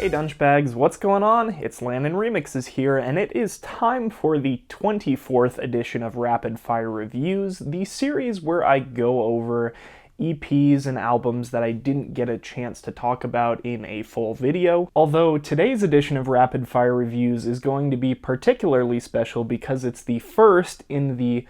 Hey Dunchbags, what's going on? It's LandonRemixes here, and it is time for the 24th edition of Rapid Fire Reviews, the series where I go over EPs and albums that I didn't get a chance to talk about in a full video. Although today's edition of Rapid Fire Reviews is going to be particularly special because it's the first in the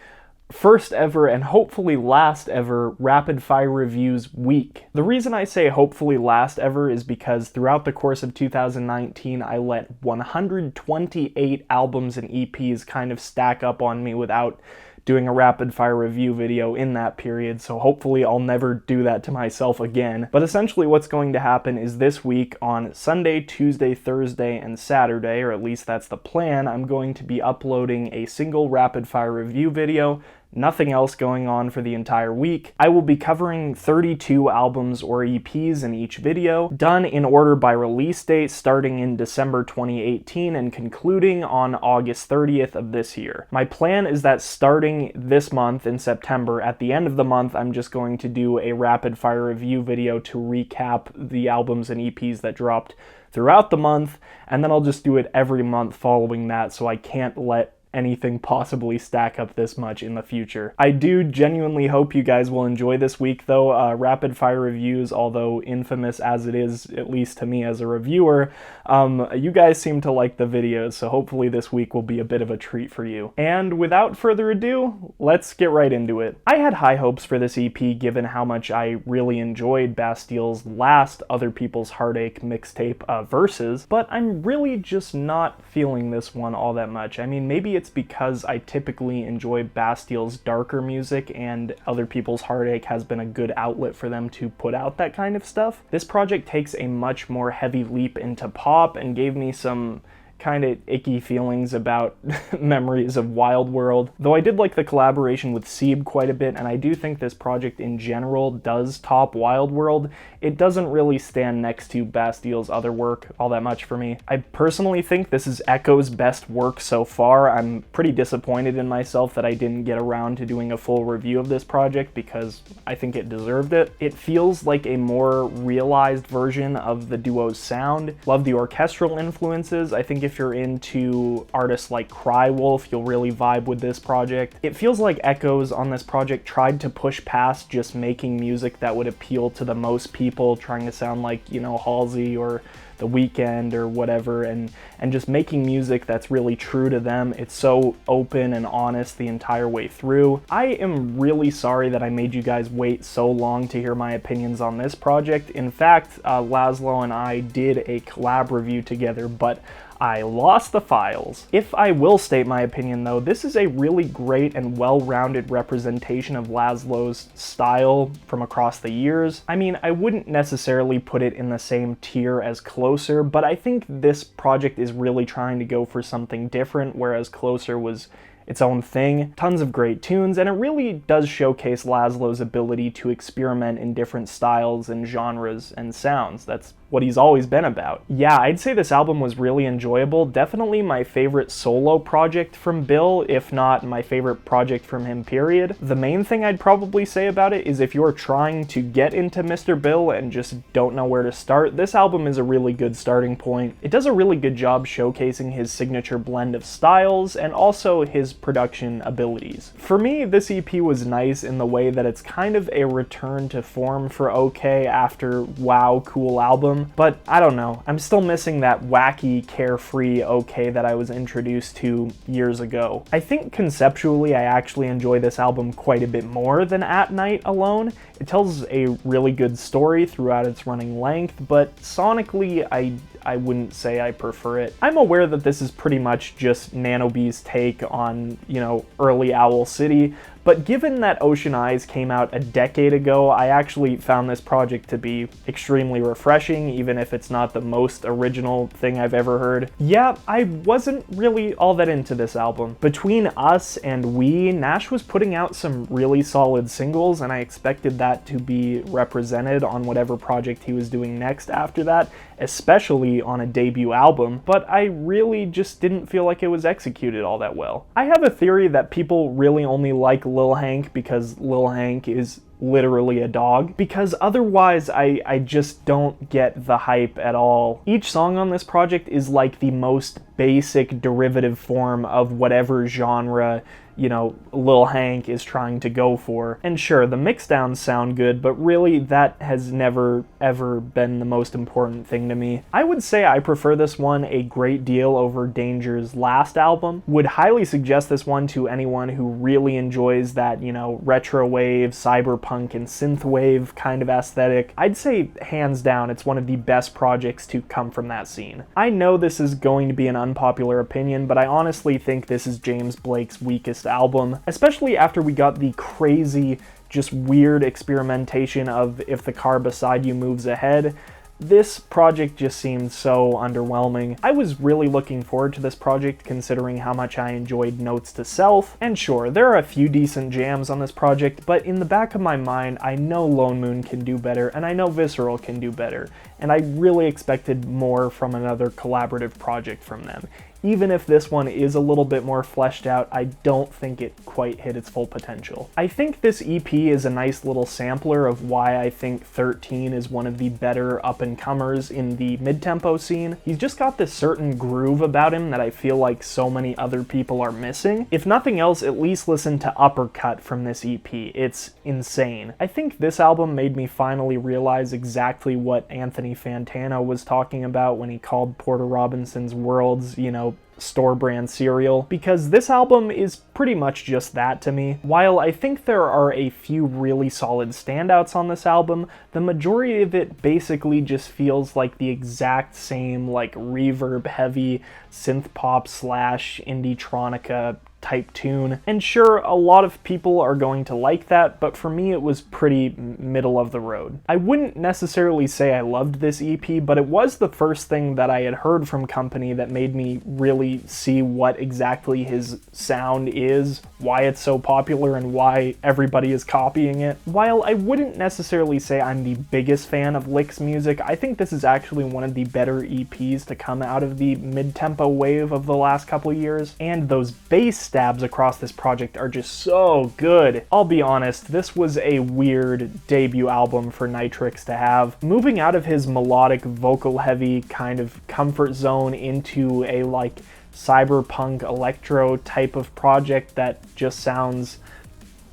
first ever and hopefully last ever Rapid Fire Reviews week. The reason I say hopefully last ever is because throughout the course of 2019 I let 128 albums and EPs kind of stack up on me without doing a rapid fire review video in that period, so hopefully I'll never do that to myself again. But essentially what's going to happen is this week on Sunday, Tuesday, Thursday, and Saturday, or at least that's the plan, I'm going to be uploading a single rapid fire review video. Nothing else going on for the entire week. I will be covering 32 albums or EPs in each video, done in order by release date starting in December 2018 and concluding on August 30th of this year. My plan is that starting this month in September, at the end of the month, I'm just going to do a rapid fire review video to recap the albums and EPs that dropped throughout the month, and then I'll just do it every month following that, so I can't let anything possibly stack up this much in the future. I do genuinely hope you guys will enjoy this week though. Rapid fire reviews, although infamous as it is, at least to me as a reviewer, you guys seem to like the videos, so hopefully this week will be a bit of a treat for you. And without further ado, let's get right into it. I had high hopes for this EP given how much I really enjoyed Bastille's last Other People's Heartache mixtape, Verses, but I'm really just not feeling this one all that much. I mean, maybe it's because I typically enjoy Bastille's darker music and Other People's Heartache has been a good outlet for them to put out that kind of stuff. This project takes a much more heavy leap into pop and gave me some kind of icky feelings about memories of Wild World. Though I did like the collaboration with Seeb quite a bit, and I do think this project in general does top Wild World, it doesn't really stand next to Bastille's other work all that much for me. I personally think this is Echo's best work so far. I'm pretty disappointed in myself that I didn't get around to doing a full review of this project because I think it deserved it. It feels like a more realized version of the duo's sound. Love the orchestral influences. I think if you're into artists like Crywolf, you'll really vibe with this project. It feels like Echoes on this project tried to push past just making music that would appeal to the most people, trying to sound like, you know, Halsey or The Weeknd or whatever, and just making music that's really true to them. It's so open and honest the entire way through. I am really sorry that I made you guys wait so long to hear my opinions on this project. In fact, Laszlo and I did a collab review together, but I lost the files. If I will state my opinion though, this is a really great and well-rounded representation of Laszlo's style from across the years. I mean, I wouldn't necessarily put it in the same tier as Closer, but I think this project is really trying to go for something different, whereas Closer was its own thing. Tons of great tunes, and it really does showcase Laszlo's ability to experiment in different styles and genres and sounds. That's what he's always been about. Yeah, I'd say this album was really enjoyable. Definitely my favorite solo project from Bill, if not my favorite project from him, period. The main thing I'd probably say about it is if you're trying to get into Mr. Bill and just don't know where to start, this album is a really good starting point. It does a really good job showcasing his signature blend of styles and also his production abilities. For me, this EP was nice in the way that it's kind of a return to form for Ookay after Wow, Cool Album. But I don't know, I'm still missing that wacky, carefree Ookay that I was introduced to years ago. I think conceptually I actually enjoy this album quite a bit more than At Night alone. It tells a really good story throughout its running length, but sonically I wouldn't say I prefer it. I'm aware that this is pretty much just Nano B's take on, you know, early Owl City, but given that Ocean Eyes came out a decade ago, I actually found this project to be extremely refreshing, even if it's not the most original thing I've ever heard. Yeah, I wasn't really all that into this album. Between Us and We, Gnash was putting out some really solid singles, and I expected that to be represented on whatever project he was doing next after that, especially on a debut album, but I really just didn't feel like it was executed all that well. I have a theory that people really only like Lil Hank because Lil Hank is literally a dog, because otherwise I just don't get the hype at all. Each song on this project is like the most basic derivative form of whatever genre, you know, Lil Hank is trying to go for. And sure, the mixdowns sound good, but really that has never ever been the most important thing to me. I would say I prefer this one a great deal over Danger's last album. Would highly suggest this one to anyone who really enjoys that, you know, retro wave, cyberpunk, and synthwave kind of aesthetic. I'd say hands down it's one of the best projects to come from that scene. I know this is going to be an unpopular opinion, but I honestly think this is James Blake's weakest album, especially after we got the crazy, just weird experimentation of If the Car Beside You Moves Ahead. This project just seemed so underwhelming. I was really looking forward to this project considering how much I enjoyed Notes to Self, and sure, there are a few decent jams on this project, but in the back of my mind, I know Lonemoon can do better, and I know vhsceral can do better, and I really expected more from another collaborative project from them. Even if this one is a little bit more fleshed out, I don't think it quite hit its full potential. I think this EP is a nice little sampler of why I think 13 is one of the better up-and-comers in the mid-tempo scene. He's just got this certain groove about him that I feel like so many other people are missing. If nothing else, at least listen to Uppercut from this EP. It's insane. I think this album made me finally realize exactly what Anthony Fantano was talking about when he called Porter Robinson's Worlds, you know, store brand cereal, because this album is pretty much just that to me. While I think there are a few really solid standouts on this album, the majority of it basically just feels like the exact same like reverb heavy synth pop slash indie-tronica type tune. And sure, a lot of people are going to like that, but for me it was pretty middle of the road. I wouldn't necessarily say I loved this EP, but it was the first thing that I had heard from Kompany that made me really see what exactly his sound is, why it's so popular, and why everybody is copying it. While I wouldn't necessarily say I'm the biggest fan of Lick's music, I think this is actually one of the better EPs to come out of the mid-tempo wave of the last couple years, and those bass stabs across this project are just so good. I'll be honest, this was a weird debut album for Nytrix to have. Moving out of his melodic, vocal-heavy kind of comfort zone into a like cyberpunk electro type of project that just sounds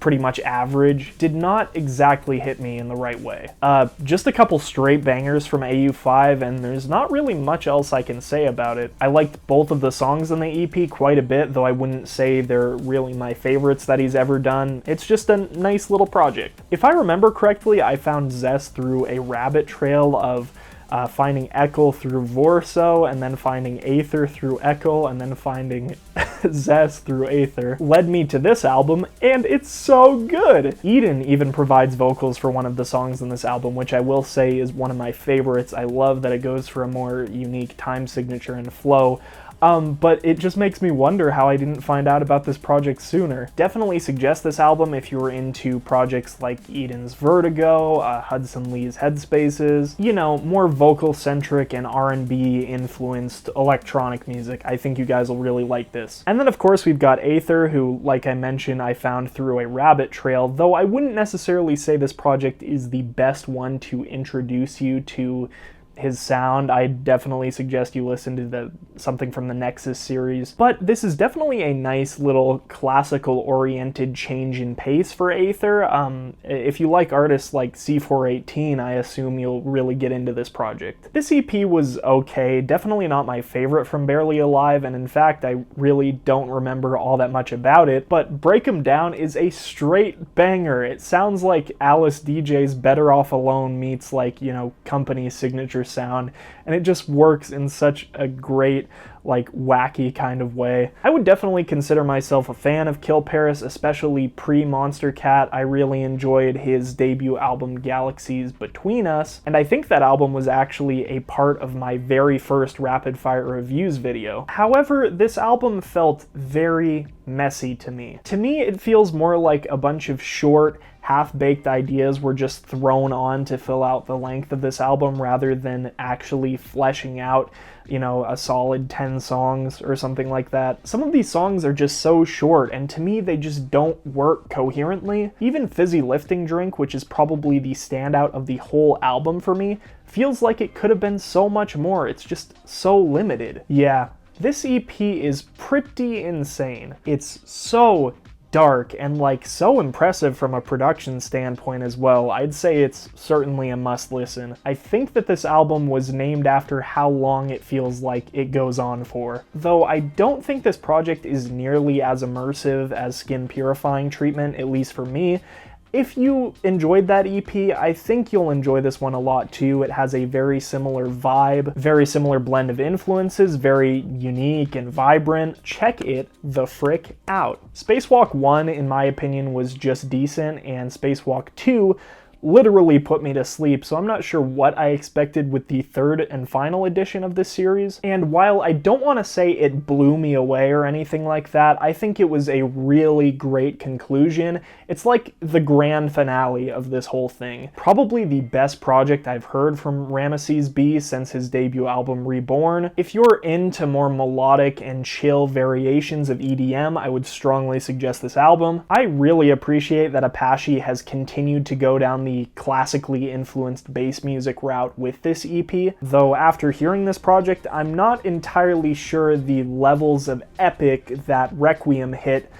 pretty much average did not exactly hit me in the right way. Just a couple straight bangers from AU5, and there's not really much else I can say about it. I liked both of the songs on the EP quite a bit, though I wouldn't say they're really my favorites that he's ever done. It's just a nice little project. If I remember correctly, I found ZES through a rabbit trail of finding Ekel through Vorso, and then finding Aether through Ekel, and then finding ZES through Aether, led me to this album, and it's so good! Eden even provides vocals for one of the songs in this album, which I will say is one of my favorites. I love that it goes for a more unique time signature and flow. But it just makes me wonder how I didn't find out about this project sooner. Definitely suggest this album if you were into projects like Eden's Vertigo, Hudson Lee's Headspaces, you know, more vocal-centric and R&B influenced electronic music. I think you guys will really like this. And then of course we've got Aether, who, like I mentioned, I found through a rabbit trail, though I wouldn't necessarily say this project is the best one to introduce you to his sound. I definitely suggest you listen to something from the Nexus series. But this is definitely a nice little classical-oriented change in pace for Aether. If you like artists like C418, I assume you'll really get into this project. This EP was okay, definitely not my favorite from Barely Alive, and in fact, I really don't remember all that much about it, but Break 'Em Down is a straight banger. It sounds like Alice DJ's Better Off Alone meets, like, you know, Kompany's signature sound, and it just works in such a great, like, wacky kind of way. I would definitely consider myself a fan of Kill Paris, especially pre-Monster Cat. I really enjoyed his debut album Galaxies Between Us, and I think that album was actually a part of my very first Rapid Fire Reviews video. However, this album felt very messy to me. To me, it feels more like a bunch of short, half-baked ideas were just thrown on to fill out the length of this album rather than actually fleshing out you know, a solid 10 songs or something like that. Some of these songs are just so short, and to me they just don't work coherently. Even Fizzy Lifting Drink, which is probably the standout of the whole album for me, feels like it could have been so much more. It's just so limited. Yeah, this EP is pretty insane. It's so dark and like so impressive from a production standpoint as well. I'd say it's certainly a must listen. I think that this album was named after how long it feels like it goes on for. Though I don't think this project is nearly as immersive as Skin Purifying Treatment, at least for me. If you enjoyed that EP, I think you'll enjoy this one a lot too. It has a very similar vibe, very similar blend of influences, very unique and vibrant. Check it the frick out. Spacewalk 1, in my opinion, was just decent, and Spacewalk 2 literally put me to sleep, so I'm not sure what I expected with the third and final edition of this series. And while I don't want to say it blew me away or anything like that, I think it was a really great conclusion. It's like the grand finale of this whole thing. Probably the best project I've heard from Ramesses B since his debut album Reborn. If you're into more melodic and chill variations of EDM, I would strongly suggest this album. I really appreciate that Apashe has continued to go down the classically influenced bass music route with this EP, though after hearing this project, I'm not entirely sure the levels of epic that Requiem hit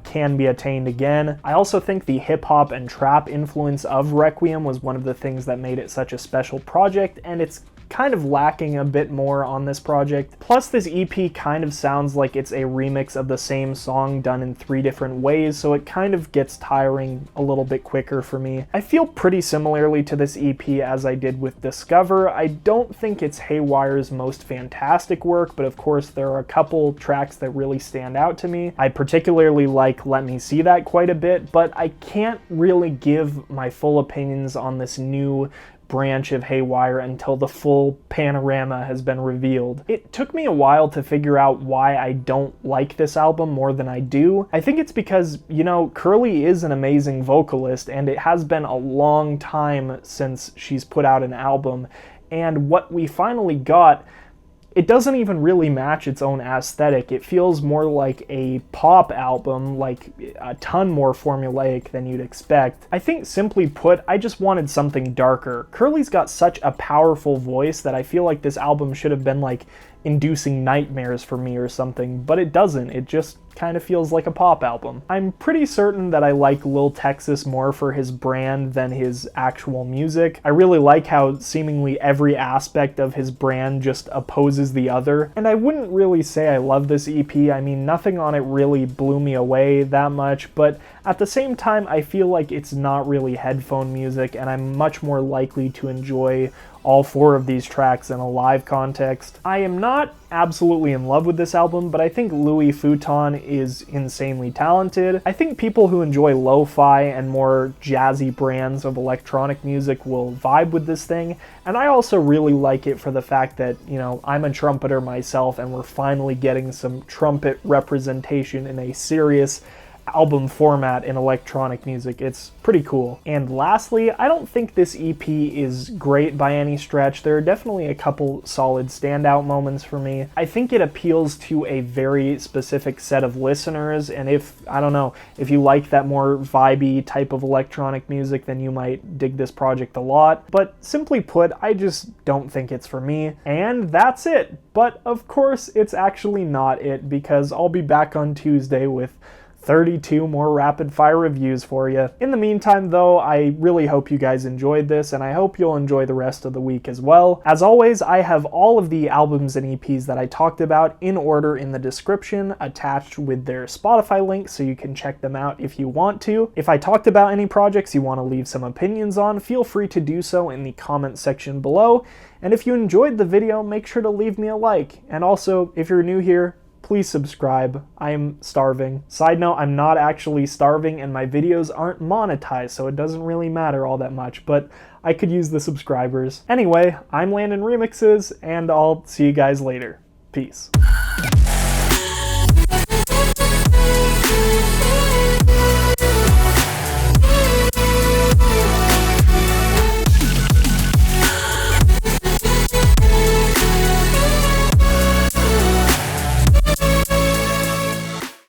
can be attained again. I also think the hip-hop and trap influence of Requiem was one of the things that made it such a special project, and it's kind of lacking a bit more on this project. Plus, this EP kind of sounds like it's a remix of the same song done in 3 different ways, so it kind of gets tiring a little bit quicker for me. I feel pretty similarly to this EP as I did with Discover. I don't think it's Haywire's most fantastic work, but of course there are a couple tracks that really stand out to me. I particularly like Let Me See That quite a bit, but I can't really give my full opinions on this new branch of Haywire until the full panorama has been revealed. It took me a while to figure out why I don't like this album more than I do. I think it's because, you know, Curly is an amazing vocalist, and it has been a long time since she's put out an album, and what we finally got, it doesn't even really match its own aesthetic. It feels more like a pop album, like a ton more formulaic than you'd expect. I think simply put, I just wanted something darker. Curly's got such a powerful voice that I feel like this album should have been like inducing nightmares for me or something, but it doesn't. It just kind of feels like a pop album. I'm pretty certain that I like Lil Texas more for his brand than his actual music. I really like how seemingly every aspect of his brand just opposes the other, and I wouldn't really say I love this EP. I mean, nothing on it really blew me away that much, but at the same time, I feel like it's not really headphone music, and I'm much more likely to enjoy all 4 of these tracks in a live context. I am not absolutely in love with this album, but I think Louis Futon is insanely talented. I think people who enjoy lo-fi and more jazzy brands of electronic music will vibe with this thing, and I also really like it for the fact that, you know, I'm a trumpeter myself, and we're finally getting some trumpet representation in a serious album format in electronic music. It's pretty cool. And lastly, I don't think this EP is great by any stretch. There are definitely a couple solid standout moments for me. I think it appeals to a very specific set of listeners, and if, I don't know, if you like that more vibey type of electronic music, then you might dig this project a lot. But simply put, I just don't think it's for me. And that's it. But of course, it's actually not it, because I'll be back on Tuesday with 32 more rapid fire reviews for you. In the meantime though, I really hope you guys enjoyed this, and I hope you'll enjoy the rest of the week as well. As always, I have all of the albums and EPs that I talked about in order in the description, attached with their Spotify links, so you can check them out if you want to. If I talked about any projects you want to leave some opinions on, feel free to do so in the comment section below. And if you enjoyed the video, make sure to leave me a like. And also, if you're new here, please subscribe. I'm starving. Side note, I'm not actually starving, and my videos aren't monetized, so it doesn't really matter all that much, but I could use the subscribers. Anyway, I'm LandonRemixes, and I'll see you guys later. Peace.